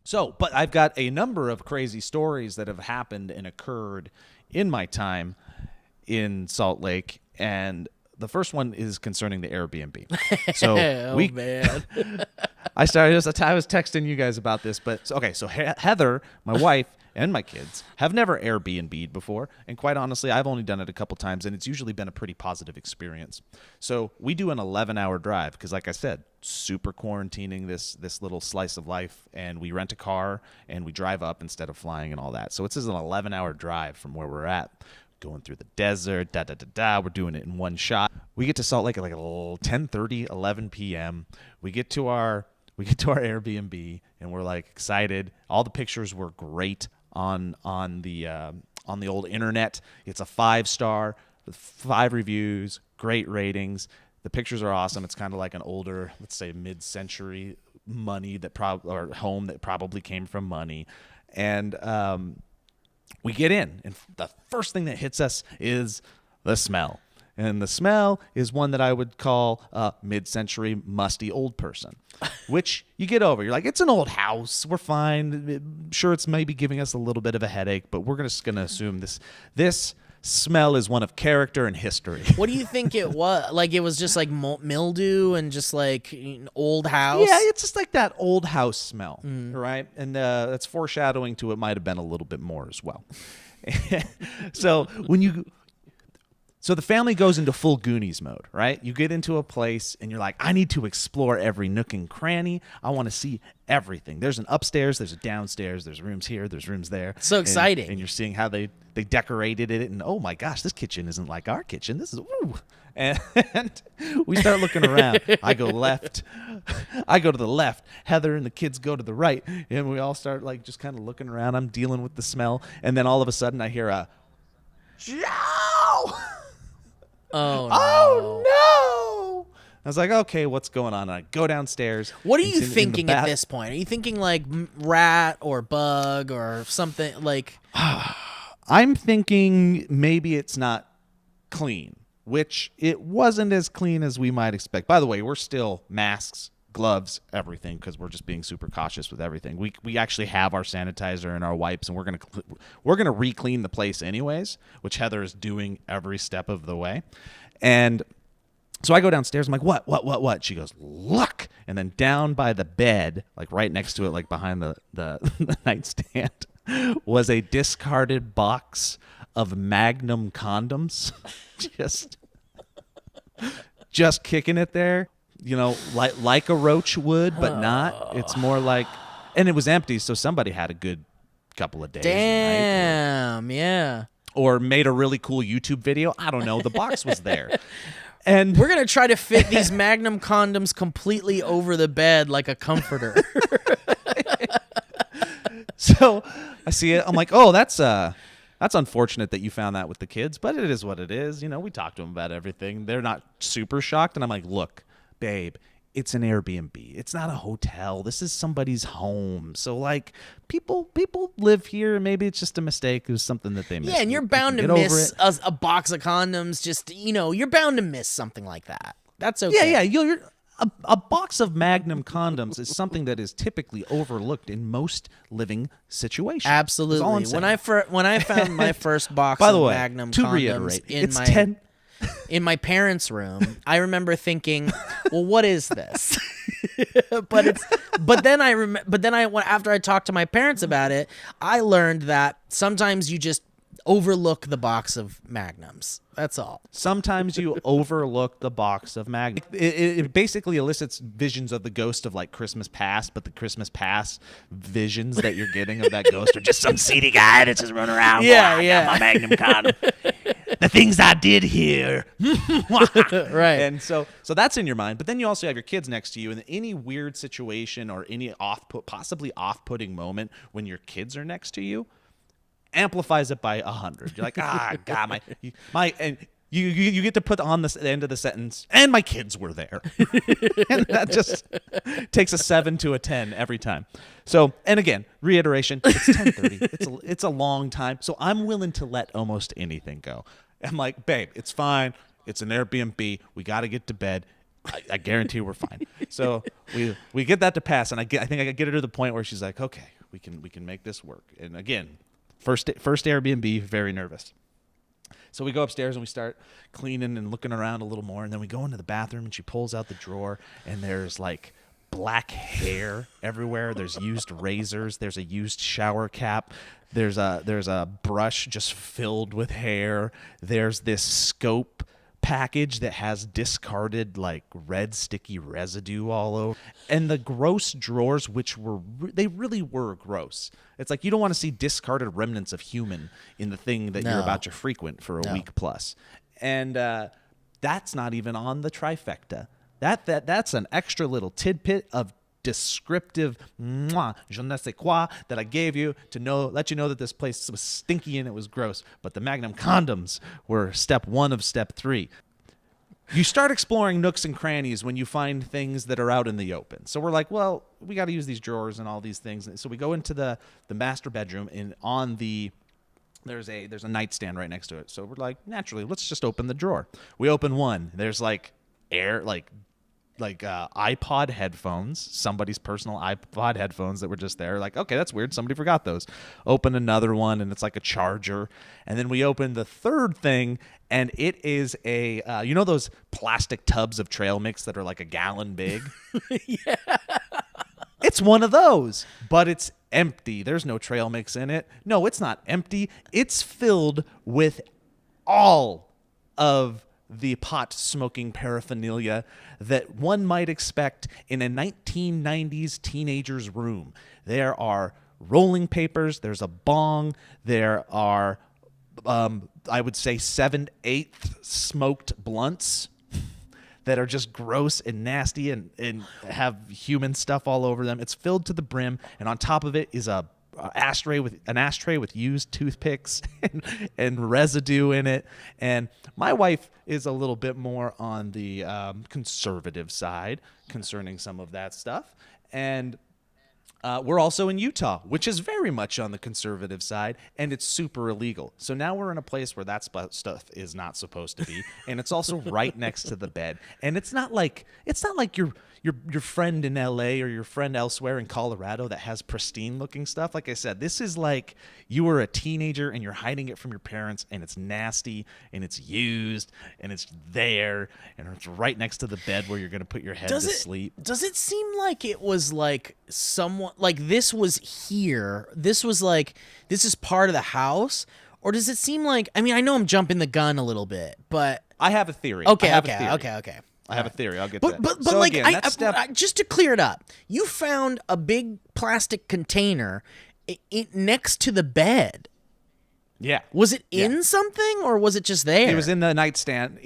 So, but I've got a number of crazy stories that have happened and occurred in my time in Salt Lake, and the first one is concerning the Airbnb. So man. I was texting you guys about this, but so Heather, my wife, and my kids have never Airbnb'd before, and quite honestly, I've only done it a couple times, and it's usually been a pretty positive experience. So we do an 11-hour drive because, like I said, super quarantining this little slice of life, and we rent a car and we drive up instead of flying and all that. So it's an 11-hour drive from where we're at, going through the desert, We're doing it in one shot. We get to Salt Lake at like 10:30, 11 p.m. We get to our Airbnb, and we're like excited. All the pictures were great on the old internet. It's a 5-star with 5 reviews, great ratings. The pictures are awesome. It's kind of like an older, let's say, mid-century or home that probably came from money, and we get in, and the first thing that hits us is the smell. And the smell is one that I would call a mid-century musty old person, which you get over. You're like, it's an old house. We're fine. Sure, it's maybe giving us a little bit of a headache, but we're just going to assume this smell is one of character and history. What do you think it was? Like, it was just like mildew and just like an old house? Yeah, it's just like that old house smell, right? And that's foreshadowing to it might have been a little bit more as well. So the family goes into full Goonies mode, right? You get into a place and you're like, I need to explore every nook and cranny. I want to see everything. There's an upstairs, there's a downstairs, there's rooms here, there's rooms there. So exciting. And you're seeing how they decorated it, and oh my gosh, this kitchen isn't like our kitchen. This is, ooh. And we start looking around. I go left. I go to the left. Heather and the kids go to the right. And we all start like just kind of looking around. I'm dealing with the smell. And then all of a sudden I hear a, Joe! Oh, no! I was like, okay, what's going on? And I go downstairs. What are you thinking at this point? Are you thinking like rat or bug or something like? I'm thinking maybe it's not clean, which it wasn't as clean as we might expect. By the way, we're still masks, gloves, everything, because we're just being super cautious with everything. We actually have our sanitizer and our wipes, and we're gonna re-clean the place anyways, which Heather is doing every step of the way. And so I go downstairs. I'm like, what? She goes, look. And then down by the bed, like right next to it, like behind the nightstand, was a discarded box of Magnum condoms. just kicking it there. You know, like a roach would, but not. It's more like, and it was empty, so somebody had a good couple of days. Damn, yeah. Or made a really cool YouTube video. I don't know. The box was there. And we're going to try to fit these Magnum condoms completely over the bed like a comforter. So I see it. I'm like, oh, that's unfortunate that you found that with the kids, but it is what it is. You know, we talked to them about everything. They're not super shocked. And I'm like, look, babe, it's an Airbnb. It's not a hotel. This is somebody's home. So like people live here. Maybe it's just a mistake. It was something that they missed. Yeah, and you're bound to miss a box of condoms. Just, you know, you're bound to miss something like that. That's okay. Yeah. You're a box of Magnum condoms is something that is typically overlooked in most living situations. Absolutely. When I found my first box By the way, Magnum to condoms reiterate, it's 10. In my parents' room, I remember thinking, "Well, what is this?" but then after I talked to my parents about it, I learned that sometimes you just overlook the box of Magnums. That's all. Sometimes you overlook the box of Magnum. It basically elicits visions of the ghost of like Christmas Past, but the Christmas Past visions that you're getting of that ghost are just some seedy guy that's just running around. Yeah. My Magnum condom. The things I did here. Right. And so that's in your mind. But then you also have your kids next to you, and any weird situation or any possibly off-putting moment when your kids are next to you amplifies it by 100. You're like, God, and you get to put on the end of the sentence, and my kids were there. And that just takes a 7 to a 10 every time. So, and again, reiteration, it's 10:30. It's a long time. So I'm willing to let almost anything go. I'm like, babe, it's fine. It's an Airbnb. We got to get to bed. I guarantee we're fine. So we get that to pass, and I think I get her to the point where she's like, okay, We can make this work. And again, first Airbnb, very nervous. So we go upstairs and we start cleaning and looking around a little more, and then we go into the bathroom and she pulls out the drawer and there's like black hair everywhere. There's used razors. There's a used shower cap. There's a brush just filled with hair. There's this scope package that has discarded like red sticky residue all over, and the gross drawers, which they really were gross. It's like you don't want to see discarded remnants of human in the thing that you're about to frequent for a week plus. And that's not even on the trifecta. That's an extra little tidbit of descriptive je ne sais quoi that I gave you to let you know that this place was stinky and it was gross. But the Magnum condoms were step 1 of step 3. You start exploring nooks and crannies when you find things that are out in the open. So we're like, well, we got to use these drawers and all these things. So we go into the master bedroom, and on there's a nightstand right next to it. So we're like, naturally, let's just open the drawer. We open one. There's like iPod headphones, somebody's personal iPod headphones that were just there. Like, okay, that's weird. Somebody forgot those. Open another one, and it's like a charger. And then we open the third thing, and it is you know those plastic tubs of trail mix that are like a gallon big? Yeah. It's one of those, but it's empty. There's no trail mix in it. No, it's not empty. It's filled with all of the pot smoking paraphernalia that one might expect in a 1990s teenager's room. There are rolling papers, there's a bong, there are I would say 7/8 smoked blunts that are just gross and nasty and have human stuff all over them. It's filled to the brim, and on top of it is an ashtray with used toothpicks and residue in it. And my wife is a little bit more on the conservative side concerning some of that stuff. And we're also in Utah, which is very much on the conservative side, and it's super illegal. So now we're in a place where that stuff is not supposed to be, and it's also right next to the bed. And it's not like your friend in LA or your friend elsewhere in Colorado that has pristine looking stuff. Like I said, this is like you were a teenager and you're hiding it from your parents, and it's nasty and it's used and it's there and it's right next to the bed where you're going to put your head to sleep. Does it seem like it was like someone like this was here? This was like this is part of the house? Or does it seem like, I mean, I know I'm jumping the gun a little bit, but I have a theory. Okay. I have a theory. I'll get to that. But so like, again, just to clear it up, you found a big plastic container next to the bed. Yeah. Was it in something, or was it just there? It was in the nightstand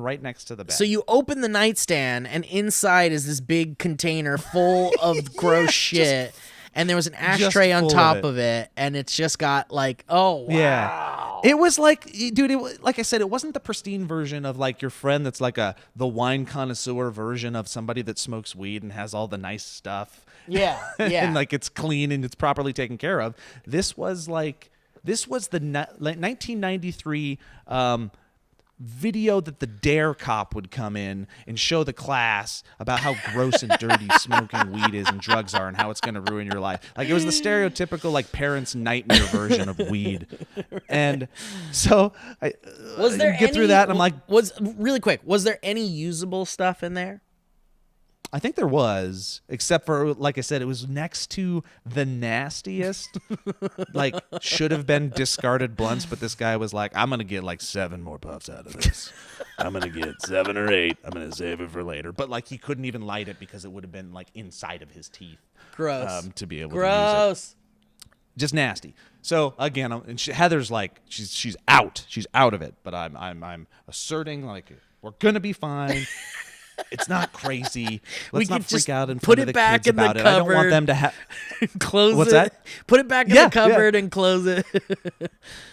right next to the bed. So you open the nightstand, and inside is this big container full of gross shit. And there was an ashtray on top of it, and it's just got like, oh, wow. Yeah. It was like, dude, like I said, it wasn't the pristine version of like your friend that's like the wine connoisseur version of somebody that smokes weed and has all the nice stuff. Yeah, yeah. And like it's clean and it's properly taken care of. This was the 1993 video that the Dare cop would come in and show the class about how gross and dirty smoking weed is and drugs are and how it's going to ruin your life. Like it was the stereotypical like parents' nightmare version of weed. And so I get through that and I'm like, was there any usable stuff in there? I think there was, except for, like I said, it was next to the nastiest, like, should have been discarded blunts, but this guy was like, I'm going to get, like, 7 more puffs out of this. I'm going to get 7 or 8. I'm going to save it for later. But, like, he couldn't even light it because it would have been, like, inside of his teeth. Gross. To be able to use it. Just nasty. So, again, Heather's like, she's out. She's out of it. But I'm asserting, like, we're going to be fine. It's not crazy. Let's not freak out in front of the kids about it. I don't want them to have close What's it. that? Put it back in the cupboard and close it.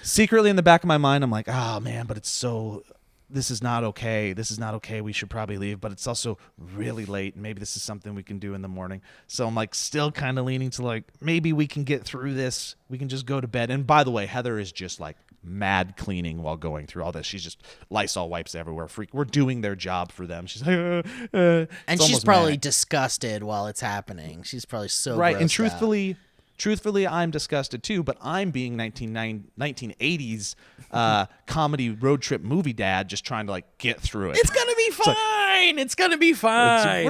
Secretly in the back of my mind, I'm like, oh man, but this is not okay. This is not okay. We should probably leave, but it's also really late. Maybe this is something we can do in the morning. So I'm like still kind of leaning to like, maybe we can get through this. We can just go to bed. And by the way, Heather is just like mad cleaning while going through all this. She's just Lysol wipes everywhere. We're doing their job for them. She's like, and she's probably disgusted while it's happening. She's probably so right. grossed And truthfully, truthfully, I'm disgusted too, but I'm being 1980s comedy road trip movie dad, just trying to like get through it. It's gonna be fine. It's gonna be fine.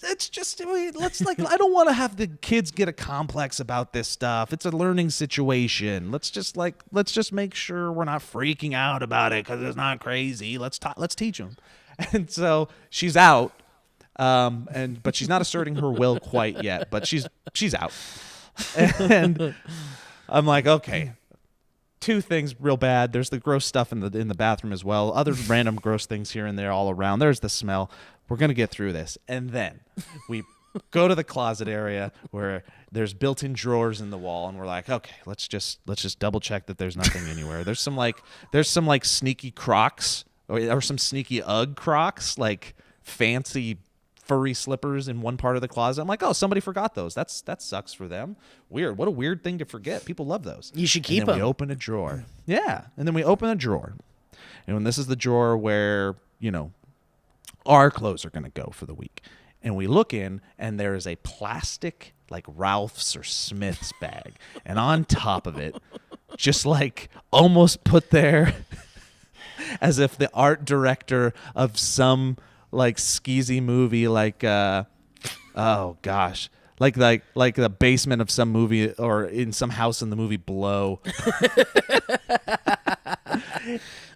It's just let's like I don't want to have the kids get a complex about this stuff. It's a learning situation. Let's just make sure we're not freaking out about it because it's not crazy. Let's teach them. And so she's out, but she's not asserting her will quite yet. But she's out, and I'm like, okay. Two things real bad. There's the gross stuff in the bathroom as well. Other random gross things here and there all around. There's the smell. We're going to get through this. And then we go to the closet area where there's built-in drawers in the wall, and we're like, okay, let's just double check that there's nothing anywhere. There's some sneaky Crocs or some sneaky Ugg Crocs, like fancy furry slippers in one part of the closet. I'm like, oh, somebody forgot those. That sucks for them. Weird. What a weird thing to forget. People love those. You should keep them. We open a drawer. Yeah. And then we open a drawer. And when this is the drawer where, our clothes are going to go for the week. And we look in, and there is a plastic, like Ralph's or Smith's bag. And on top of it, just like almost put there as if the art director of some like skeezy movie, like oh gosh, like the basement of some movie or in some house in the movie Blow,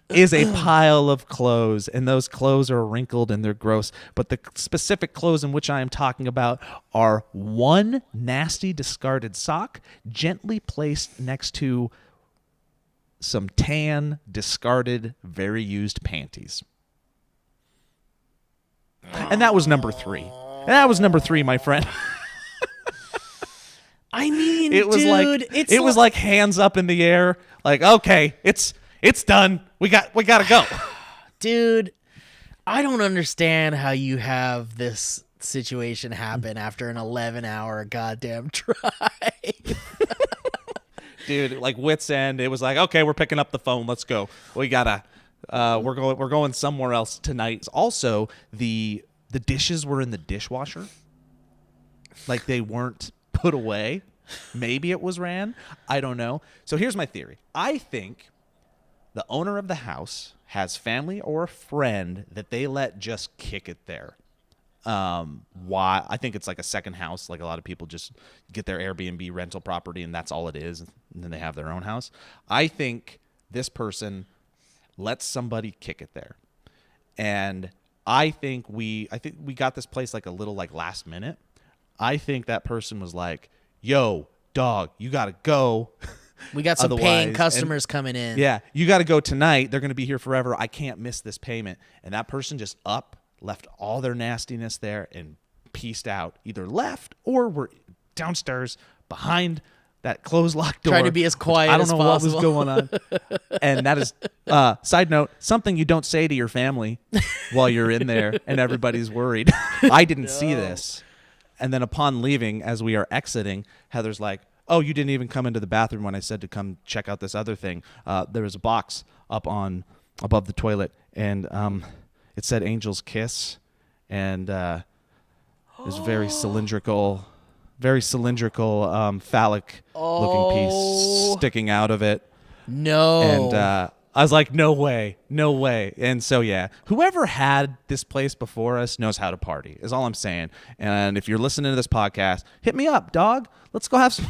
is a pile of clothes, and those clothes are wrinkled and they're gross. But the specific clothes in which I am talking about are one nasty discarded sock gently placed next to some tan, discarded, very used panties. And that was number 3. That was number 3, my friend. I mean, it was dude, it was like hands up in the air, like, okay, it's done. We gotta go. Dude, I don't understand how you have this situation happen after an 11-hour goddamn drive. Dude, like wit's end. It was like, okay, we're picking up the phone. Let's go. We gotta. We're going somewhere else tonight. Also, the dishes were in the dishwasher, like they weren't put away. Maybe it was ran. I don't know. So here's my theory. I think the owner of the house has family or a friend that they let just kick it there. Why? I think it's like a second house. Like a lot of people just get their Airbnb rental property and that's all it is. And then they have their own house. I think this person lets somebody kick it there. And I think we got this place like a little like last minute. I think that person was like, yo, dog, you got to go. We got some paying customers coming in. Yeah, you got to go tonight. They're going to be here forever. I can't miss this payment. And that person just left all their nastiness there and pieced out. Either left or were downstairs behind that closed locked door. Trying to be as quiet as possible. I don't know what was going on. And that is, side note, something you don't say to your family while you're in there and everybody's worried. I didn't see this. And then upon leaving, as we are exiting, Heather's like, oh, you didn't even come into the bathroom when I said to come check out this other thing. There was a box above the toilet, and it said Angel's Kiss, and it was very cylindrical, phallic looking piece sticking out of it. No. And I was like, no way. And so, yeah, whoever had this place before us knows how to party, is all I'm saying. And if you're listening to this podcast, hit me up, dog. Let's go have some.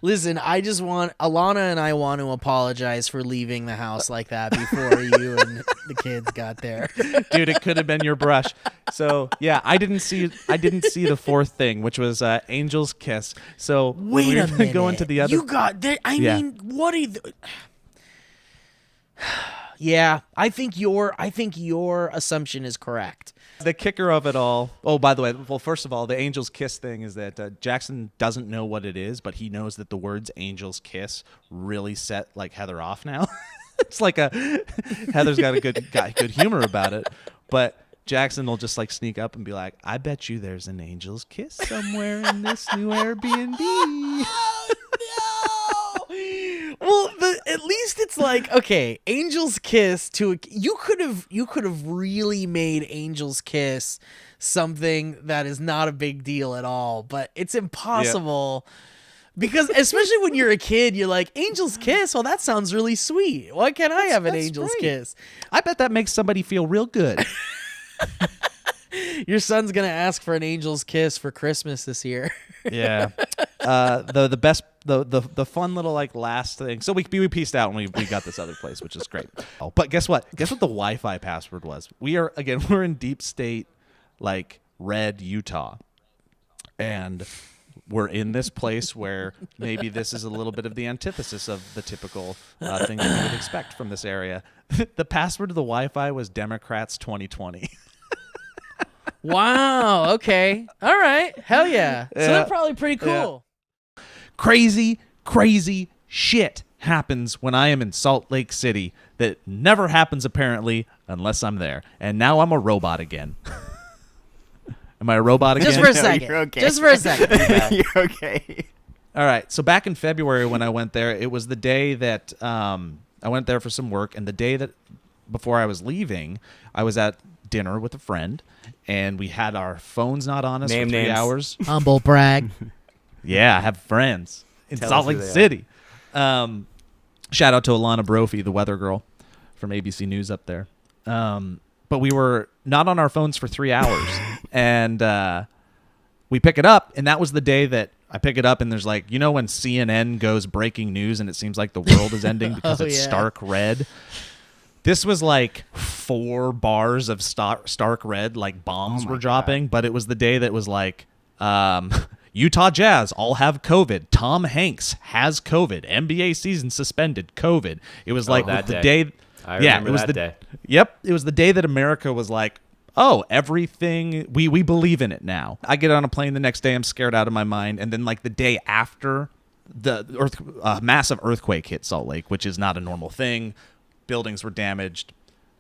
Listen, Alana and I want to apologize for leaving the house like that before you and the kids got there. Dude, it could have been your brush. So, yeah, I didn't see the fourth thing, which was Angel's Kiss. So, wait a minute. Go into the other. You got there. I mean, what are you... Yeah, I think your assumption is correct. The kicker of it all. Oh, by the way, well, first of all, the Angel's Kiss thing is that Jackson doesn't know what it is, but he knows that the words Angel's Kiss really set like Heather off now. It's like Heather's got good humor about it, but Jackson will just like sneak up and be like, I bet you there's an Angel's Kiss somewhere in this new Airbnb. Oh, no! Well, at least it's like, okay, Angel's Kiss you could have really made Angel's Kiss something that is not a big deal at all, but it's impossible. Because especially when you're a kid, you're like, Angel's Kiss? Well, that sounds really sweet. Why can't I have an Angel's Kiss? I bet that makes somebody feel real good. Your son's going to ask for an Angel's Kiss for Christmas this year. Yeah. The fun little like last thing. So we pieced out and we got this other place, which is great. Oh, but guess what? Guess what the Wi-Fi password was? We're in deep state, like red Utah. And we're in this place where maybe this is a little bit of the antithesis of the typical thing that you would expect from this area. The password to the Wi-Fi was Democrats 2020. Wow. Okay. All right. Hell yeah. So that's probably pretty cool. Yeah. Crazy shit happens when I am in Salt Lake City that never happens apparently unless I'm there. And now I'm a robot again. Am I a robot again? Just for a second. You're okay. Just for a second. You're okay. All right. So back in February when I went there, it was the day that I went there for some work. And the day that before I was leaving, I was at dinner with a friend. And we had our phones not on us for 3 hours. Humble brag. Yeah, I have friends in Salt Lake City. Shout out to Alana Brophy, the weather girl from ABC News up there. But we were not on our phones for 3 hours. And we pick it up, and that was the day that I pick it up, and there's like, you know when CNN goes breaking news and it seems like the world is ending because it's stark red? This was like 4 bars of stark red, like bombs were dropping, but it was the day that was like, Utah Jazz all have COVID. Tom Hanks has COVID. NBA season suspended. COVID. It was like that the day. day. I remember it was that the day. Yep, it was the day that America was like, oh, everything we believe in it now. I get on a plane the next day. I'm scared out of my mind, and then like the day after, the massive earthquake hit Salt Lake, which is not a normal thing. Buildings were damaged.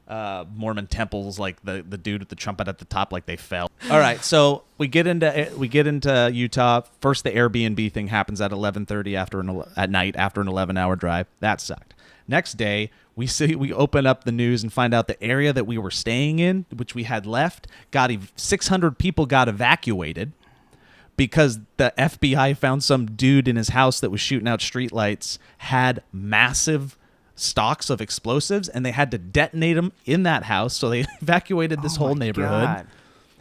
Mormon temples, like the dude with the trumpet at the top, like they fell. All right, so we get into Utah. First, the Airbnb thing happens at 11:30 at night after an 11-hour drive. That sucked. Next day, we open up the news and find out the area that we were staying in, which we had left, 600 people got evacuated because the FBI found some dude in his house that was shooting out streetlights, had massive stocks of explosives, and they had to detonate them in that house. So they evacuated this whole neighborhood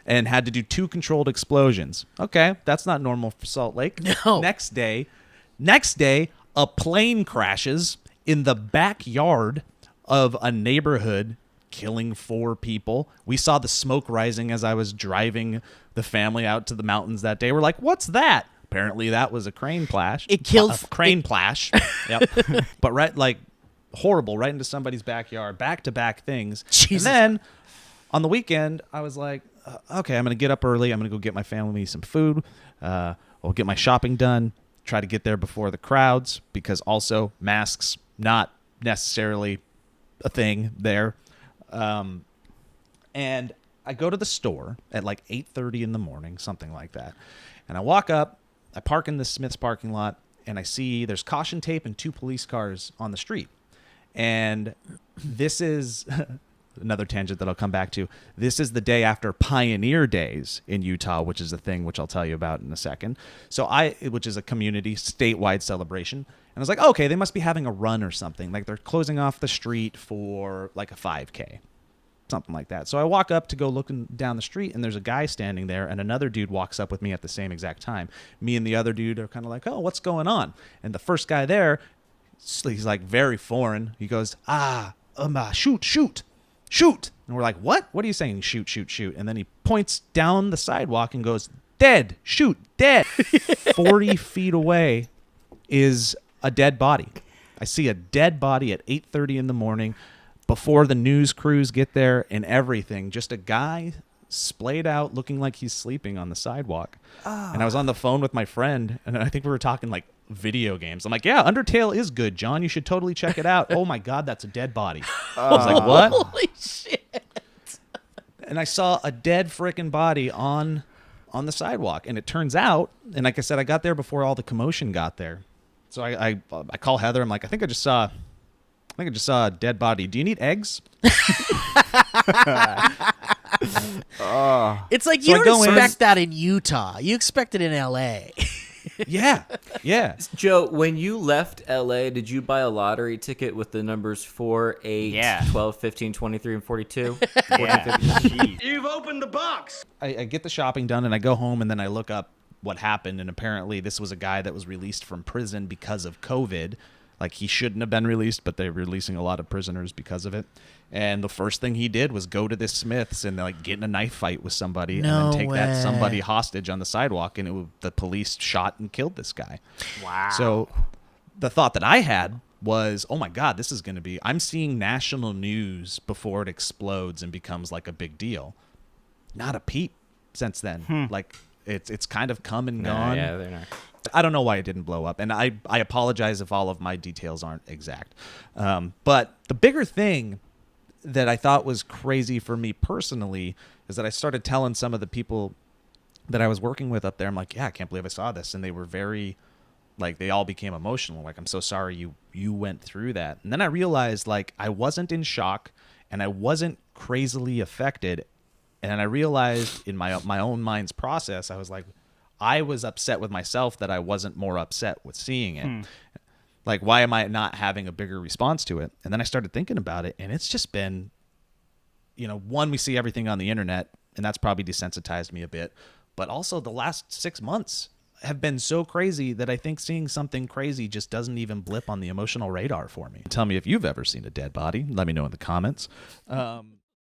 and had to do 2 controlled explosions. Okay, that's not normal for Salt Lake. No. Next day, a plane crashes in the backyard of a neighborhood, killing 4 people. We saw the smoke rising as I was driving the family out to the mountains that day. We're like, what's that? Apparently that was a crane plash. It killed crane plash. Yep. But horrible, right into somebody's backyard, back-to-back things. Jesus. And then on the weekend, I was like, okay, I'm going to get up early. I'm going to go get my family some food. I'll get my shopping done, try to get there before the crowds, because also masks, not necessarily a thing there. And I go to the store at like 8:30 in the morning, something like that. And I walk up, I park in the Smith's parking lot, and I see there's caution tape and 2 police cars on the street. And this is another tangent that I'll come back to. This is the day after Pioneer Days in Utah, which is a thing which I'll tell you about in a second. Which is a community statewide celebration. And I was like, okay, they must be having a run or something. Like they're closing off the street for like a 5K, something like that. So I walk up to go looking down the street, and there's a guy standing there, and another dude walks up with me at the same exact time. Me and the other dude are kind of like, oh, what's going on? And the first guy there, he's like very foreign. He goes, shoot. And we're like, what? What are you saying? Shoot. And then he points down the sidewalk and goes, dead, shoot, dead. 40 feet away is a dead body. I see a dead body at 8:30 in the morning before the news crews get there and everything. Just a guy splayed out looking like he's sleeping on the sidewalk. And I was on the phone with my friend, and I think we were talking like video games. I'm like, yeah, Undertale is good, John. You should totally check it out. Oh my God, that's a dead body. I was like, what? Holy shit. And I saw a dead frickin' body on the sidewalk. And it turns out, and like I said, I got there before all the commotion got there. So I call Heather. I'm like, I think I just saw a dead body. Do you need eggs? It's like So you I don't go in- expect that in Utah. You expect it in LA. Yeah. Joe, when you left LA, did you buy a lottery ticket with the numbers 4, 8, Yeah. 12, 15, 23, and 42? Yeah. Jeez. You've opened the box. I get the shopping done and I go home and then I look up what happened, and apparently this was a guy that was released from prison because of COVID. Like, he shouldn't have been released, but they're releasing a lot of prisoners because of it. And the first thing he did was go to this Smith's and like get in a knife fight with somebody No and then take that way. somebody hostage on the sidewalk, and the police shot and killed this guy. Wow. So the thought that I had was, oh my God, this is going to be, I'm seeing national news before it explodes and becomes like a big deal. Not a peep since then. Like, it's kind of come and gone. Yeah, they're not. I don't know why it didn't blow up, and I apologize if all of my details aren't exact. But the bigger thing that I thought was crazy for me personally is that I started telling some of the people that I was working with up there, I'm like, yeah, I can't believe I saw this. And they were very, like, they all became emotional. Like, I'm so sorry you went through that. And then I realized, like, I wasn't in shock and I wasn't crazily affected. And I realized in my own mind's process, I was like, I was upset with myself that I wasn't more upset with seeing it. Like, why am I not having a bigger response to it? And then I started thinking about it, and it's just been, one, we see everything on the internet, and that's probably desensitized me a bit. But also the last 6 months have been so crazy that I think seeing something crazy just doesn't even blip on the emotional radar for me. Tell me if you've ever seen a dead body. Let me know in the comments.